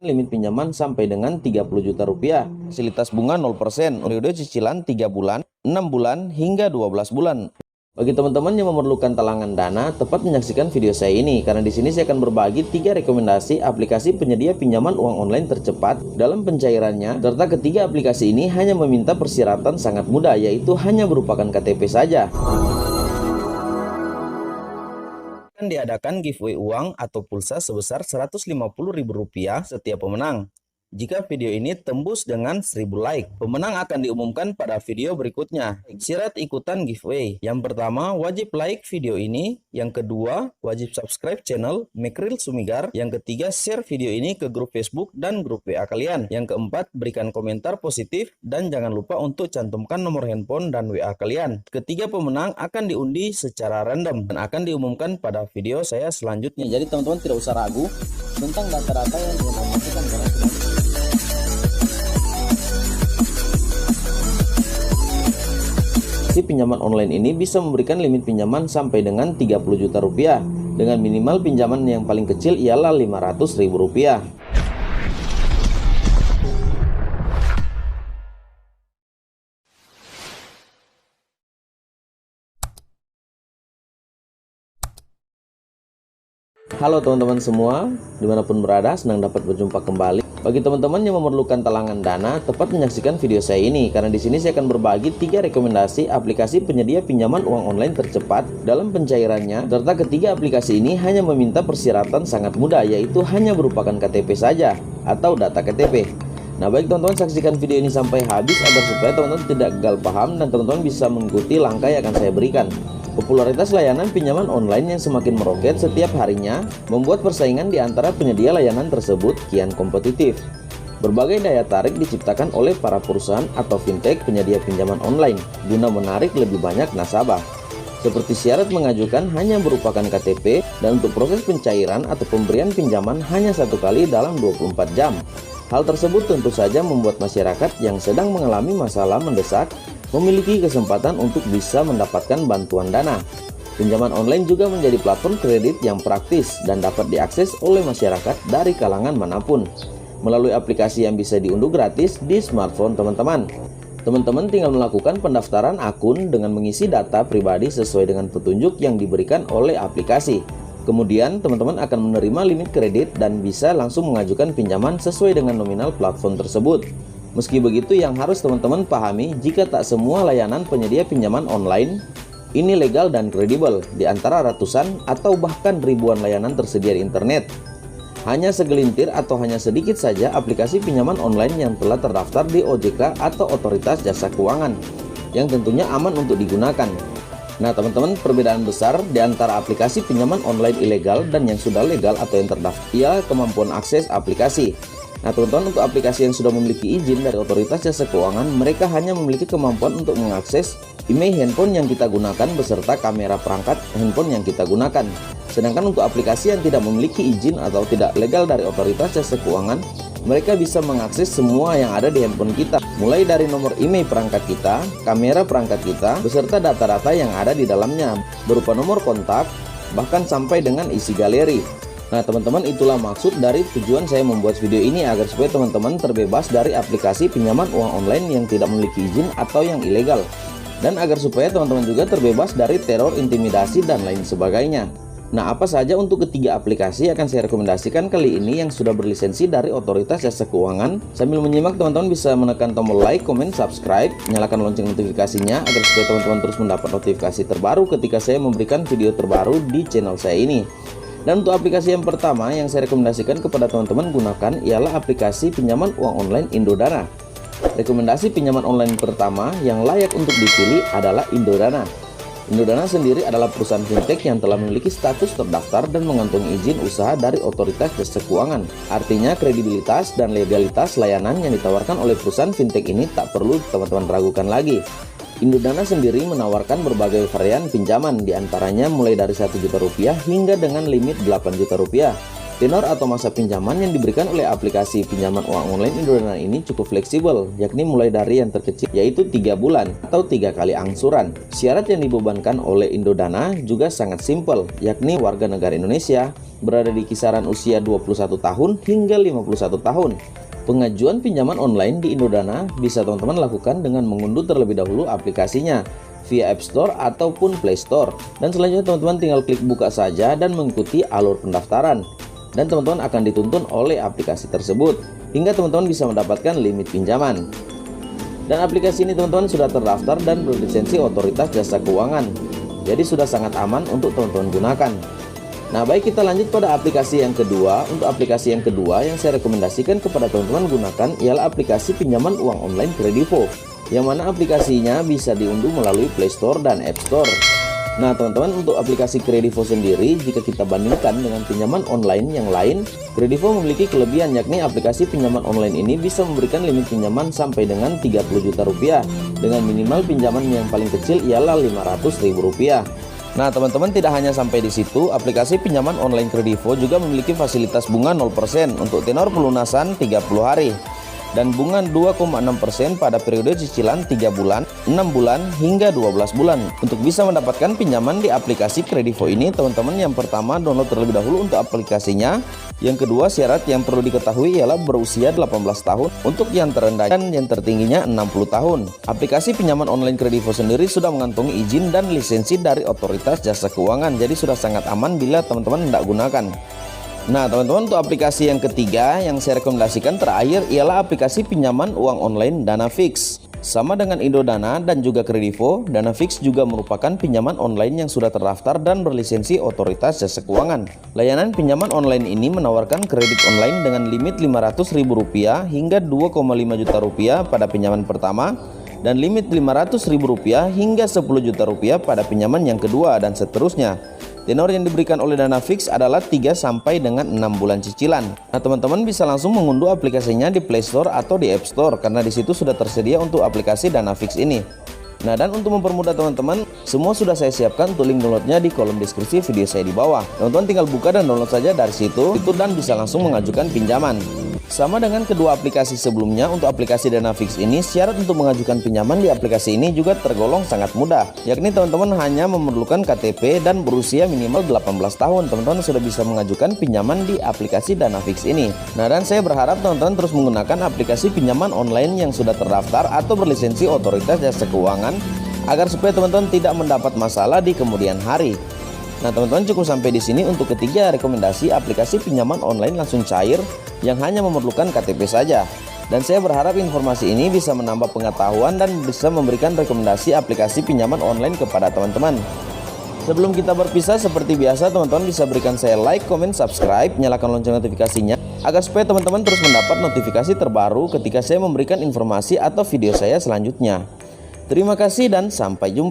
limit pinjaman sampai dengan 30 juta rupiah. Fasilitas bunga 0%, periode cicilan 3 bulan, 6 bulan, hingga 12 bulan. Bagi teman-teman yang memerlukan talangan dana, tepat menyaksikan video saya ini karena di sini saya akan berbagi 3 rekomendasi aplikasi penyedia pinjaman uang online tercepat dalam pencairannya, serta ketiga aplikasi ini hanya meminta persyaratan sangat mudah, yaitu hanya berupakan KTP saja. Akan diadakan giveaway uang atau pulsa sebesar Rp150.000 setiap pemenang. Jika video ini tembus dengan 1000 like, pemenang akan diumumkan pada video berikutnya. Syarat ikutan giveaway: yang pertama, wajib like video ini; yang kedua, wajib subscribe channel Mekril Sumigar; yang ketiga, share video ini ke grup Facebook dan grup WA kalian; yang keempat, berikan komentar positif; dan jangan lupa untuk cantumkan nomor handphone dan WA kalian. Ketiga pemenang akan diundi secara random dan akan diumumkan pada video saya selanjutnya. Jadi teman-teman tidak usah ragu tentang data-data yang diinformasikan karena si pinjaman online ini bisa memberikan limit pinjaman sampai dengan 30 juta rupiah dengan minimal pinjaman yang paling kecil ialah Rp500.000. Halo teman-teman semua, dimanapun berada, senang dapat berjumpa kembali. Bagi teman-teman yang memerlukan talangan dana, tepat menyaksikan video saya ini karena di sini saya akan berbagi 3 rekomendasi aplikasi penyedia pinjaman uang online tercepat dalam pencairannya, serta ketiga aplikasi ini hanya meminta persyaratan sangat mudah, yaitu hanya berupakan KTP saja atau data KTP. Nah, baik teman-teman, saksikan video ini sampai habis agar supaya teman-teman tidak gagal paham dan teman-teman bisa mengikuti langkah yang akan saya berikan. Popularitas layanan pinjaman online yang semakin meroket setiap harinya membuat persaingan di antara penyedia layanan tersebut kian kompetitif. Berbagai daya tarik diciptakan oleh para perusahaan atau fintech penyedia pinjaman online guna menarik lebih banyak nasabah. Seperti syarat mengajukan hanya berupakan KTP dan untuk proses pencairan atau pemberian pinjaman hanya 1 kali dalam 24 jam. Hal tersebut tentu saja membuat masyarakat yang sedang mengalami masalah mendesak memiliki kesempatan untuk bisa mendapatkan bantuan dana. Pinjaman online juga menjadi platform kredit yang praktis dan dapat diakses oleh masyarakat dari kalangan manapun melalui aplikasi yang bisa diunduh gratis di smartphone teman-teman. Teman-teman tinggal melakukan pendaftaran akun dengan mengisi data pribadi sesuai dengan petunjuk yang diberikan oleh aplikasi. Kemudian teman-teman akan menerima limit kredit dan bisa langsung mengajukan pinjaman sesuai dengan nominal platform tersebut. Meski begitu, yang harus teman-teman pahami jika tak semua layanan penyedia pinjaman online ini legal dan kredibel. Di antara ratusan atau bahkan ribuan layanan tersedia di internet, hanya segelintir atau hanya sedikit saja aplikasi pinjaman online yang telah terdaftar di OJK atau Otoritas Jasa Keuangan yang tentunya aman untuk digunakan. Nah teman-teman, perbedaan besar di antara aplikasi pinjaman online ilegal dan yang sudah legal atau yang terdaftar ialah kemampuan akses aplikasi. Nah teman-teman, untuk aplikasi yang sudah memiliki izin dari Otoritas Jasa Keuangan, mereka hanya memiliki kemampuan untuk mengakses email handphone yang kita gunakan beserta kamera perangkat handphone yang kita gunakan. Sedangkan untuk aplikasi yang tidak memiliki izin atau tidak legal dari Otoritas Jasa Keuangan, mereka bisa mengakses semua yang ada di handphone kita, mulai dari nomor email perangkat kita, kamera perangkat kita, beserta data-data yang ada di dalamnya, berupa nomor kontak, bahkan sampai dengan isi galeri. Nah teman-teman, itulah maksud dari tujuan saya membuat video ini, agar supaya teman-teman terbebas dari aplikasi pinjaman uang online yang tidak memiliki izin atau yang ilegal, dan agar supaya teman-teman juga terbebas dari teror, intimidasi, dan lain sebagainya. Nah, apa saja untuk ketiga aplikasi akan saya rekomendasikan kali ini yang sudah berlisensi dari Otoritas Jasa Keuangan. Sambil menyimak, teman-teman bisa menekan tombol like, komen, subscribe, nyalakan lonceng notifikasinya agar supaya teman-teman terus mendapat notifikasi terbaru ketika saya memberikan video terbaru di channel saya ini. Dan untuk aplikasi yang pertama yang saya rekomendasikan kepada teman-teman gunakan ialah aplikasi pinjaman uang online Indodana. Rekomendasi pinjaman online pertama yang layak untuk dipilih adalah Indodana. Indodana sendiri adalah perusahaan fintech yang telah memiliki status terdaftar dan mengantongi izin usaha dari Otoritas Jasa Keuangan. Artinya kredibilitas dan legalitas layanan yang ditawarkan oleh perusahaan fintech ini tak perlu teman-teman ragukan lagi. Indodana sendiri menawarkan berbagai varian pinjaman, diantaranya mulai dari Rp1 juta hingga dengan limit Rp8 juta. Tenor atau masa pinjaman yang diberikan oleh aplikasi pinjaman uang online Indodana ini cukup fleksibel, yakni mulai dari yang terkecil yaitu 3 bulan atau 3 kali angsuran. Syarat yang dibebankan oleh Indodana juga sangat simpel, yakni warga negara Indonesia berada di kisaran usia 21 tahun hingga 51 tahun. Pengajuan pinjaman online di Indodana bisa teman-teman lakukan dengan mengunduh terlebih dahulu aplikasinya via App Store ataupun Play Store. Dan selanjutnya teman-teman tinggal klik buka saja dan mengikuti alur pendaftaran. Dan teman-teman akan dituntun oleh aplikasi tersebut hingga teman-teman bisa mendapatkan limit pinjaman. Dan aplikasi ini teman-teman sudah terdaftar dan berlisensi Otoritas Jasa Keuangan, jadi sudah sangat aman untuk teman-teman gunakan. Nah, baik, kita lanjut pada aplikasi yang kedua. Untuk aplikasi yang kedua yang saya rekomendasikan kepada teman-teman gunakan ialah aplikasi pinjaman uang online Kredivo, yang mana aplikasinya bisa diunduh melalui Play Store dan App Store. Nah teman-teman, untuk aplikasi Kredivo sendiri, jika kita bandingkan dengan pinjaman online yang lain, Kredivo memiliki kelebihan, yakni aplikasi pinjaman online ini bisa memberikan limit pinjaman sampai dengan 30 juta rupiah dengan minimal pinjaman yang paling kecil ialah 500.000 rupiah. Nah teman-teman, tidak hanya sampai di situ, aplikasi pinjaman online Kredivo juga memiliki fasilitas bunga 0% untuk tenor pelunasan 30 hari dan bunga 2,6% pada periode cicilan 3 bulan, 6 bulan, hingga 12 bulan. Untuk bisa mendapatkan pinjaman di aplikasi Kredivo ini, teman-teman, yang pertama download terlebih dahulu untuk aplikasinya. Yang kedua, syarat yang perlu diketahui ialah berusia 18 tahun untuk yang terendah dan yang tertingginya 60 tahun. Aplikasi pinjaman online Kredivo sendiri sudah mengantongi izin dan lisensi dari Otoritas Jasa Keuangan, jadi sudah sangat aman bila teman-teman hendak gunakan. Nah teman-teman, untuk aplikasi yang ketiga yang saya rekomendasikan terakhir ialah aplikasi pinjaman uang online Danafix. Sama dengan Indodana dan juga Kredivo, Danafix juga merupakan pinjaman online yang sudah terdaftar dan berlisensi Otoritas Jasa Keuangan. Layanan pinjaman online ini menawarkan kredit online dengan limit Rp500.000 hingga Rp2,5 juta pada pinjaman pertama, dan limit Rp500.000 hingga Rp10 juta pada pinjaman yang kedua, dan seterusnya. Tenor yang diberikan oleh Danafix adalah 3 sampai dengan 6 bulan cicilan. Nah teman-teman bisa langsung mengunduh aplikasinya di Play Store atau di App Store, karena di situ sudah tersedia untuk aplikasi Danafix ini. Nah, dan untuk mempermudah teman-teman, semua sudah saya siapkan untuk link downloadnya di kolom deskripsi video saya di bawah. Teman-teman tinggal buka dan download saja dari situ, dan bisa langsung mengajukan pinjaman. Sama dengan kedua aplikasi sebelumnya, untuk aplikasi Danafix ini, syarat untuk mengajukan pinjaman di aplikasi ini juga tergolong sangat mudah, yakni teman-teman hanya memerlukan KTP dan berusia minimal 18 tahun. Teman-teman sudah bisa mengajukan pinjaman di aplikasi Danafix ini. Nah, dan saya berharap teman-teman terus menggunakan aplikasi pinjaman online yang sudah terdaftar atau berlisensi Otoritas Jasa Keuangan, agar supaya teman-teman tidak mendapat masalah di kemudian hari. Nah teman-teman, cukup sampai di sini untuk ketiga rekomendasi aplikasi pinjaman online langsung cair yang hanya memerlukan KTP saja. Dan saya berharap informasi ini bisa menambah pengetahuan dan bisa memberikan rekomendasi aplikasi pinjaman online kepada teman-teman. Sebelum kita berpisah, seperti biasa teman-teman bisa berikan saya like, comment, subscribe, nyalakan lonceng notifikasinya agar supaya teman-teman terus mendapat notifikasi terbaru ketika saya memberikan informasi atau video saya selanjutnya. Terima kasih dan sampai jumpa.